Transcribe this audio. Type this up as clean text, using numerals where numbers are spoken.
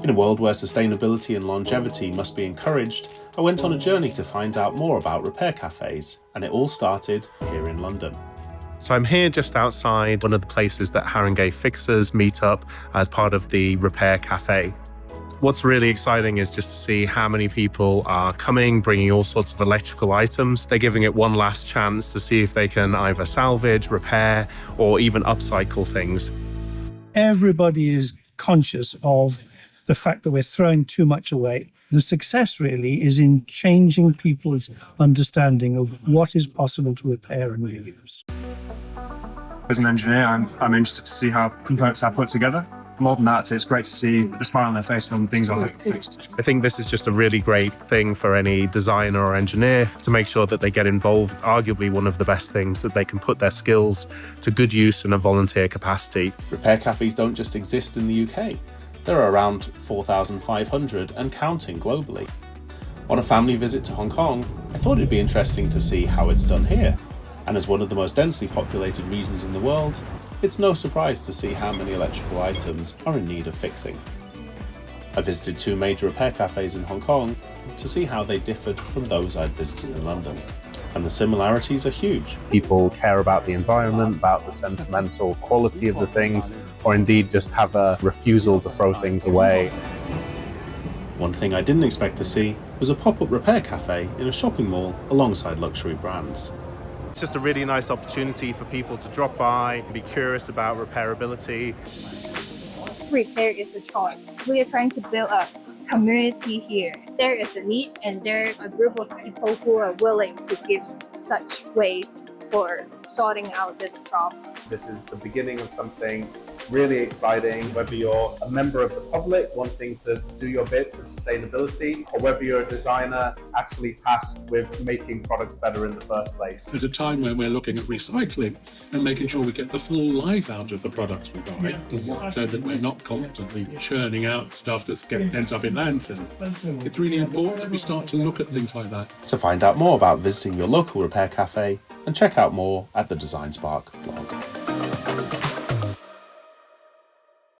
In a world where sustainability and longevity must be encouraged, I went on a journey to find out more about repair cafes, and it all started here in London. So I'm here just outside one of the places that Haringey Fixers meet up as part of the Repair Cafe. What's really exciting is just to see how many people are coming, bringing all sorts of electrical items. They're giving it one last chance to see if they can either salvage, repair, or even upcycle things. Everybody is conscious of the fact that we're throwing too much away. The success really is in changing people's understanding of what is possible to repair and reuse. As an engineer, I'm interested to see how components are put together. More than that, it's great to see the smile on their face when things are fixed. I think this is just a really great thing for any designer or engineer to make sure that they get involved. It's arguably one of the best things that they can put their skills to good use in a volunteer capacity. Repair cafes don't just exist in the UK. There are around 4,500 and counting globally. On a family visit to Hong Kong, I thought it'd be interesting to see how it's done here. And as one of the most densely populated regions in the world, it's no surprise to see how many electrical items are in need of fixing. I visited two major repair cafes in Hong Kong to see how they differed from those I'd visited in London. And the similarities are huge. People care about the environment, about the sentimental quality of the things, or indeed just have a refusal to throw things away. One thing I didn't expect to see was a pop-up repair cafe in a shopping mall alongside luxury brands. It's just a really nice opportunity for people to drop by, be curious about repairability. Repair is a choice. We are trying to build a community here. There is a need and there are a group of people who are willing to give such way for sorting out this problem. This is the beginning of something really exciting, whether you're a member of the public wanting to do your bit for sustainability, or whether you're a designer actually tasked with making products better in the first place. At a time when we're looking at recycling and making sure we get the full life out of the products we buy, so that we're not constantly churning out stuff that ends up in landfill. It's really important that we start to look at things like that. So find out more about visiting your local repair cafe and check out more at the DesignSpark blog.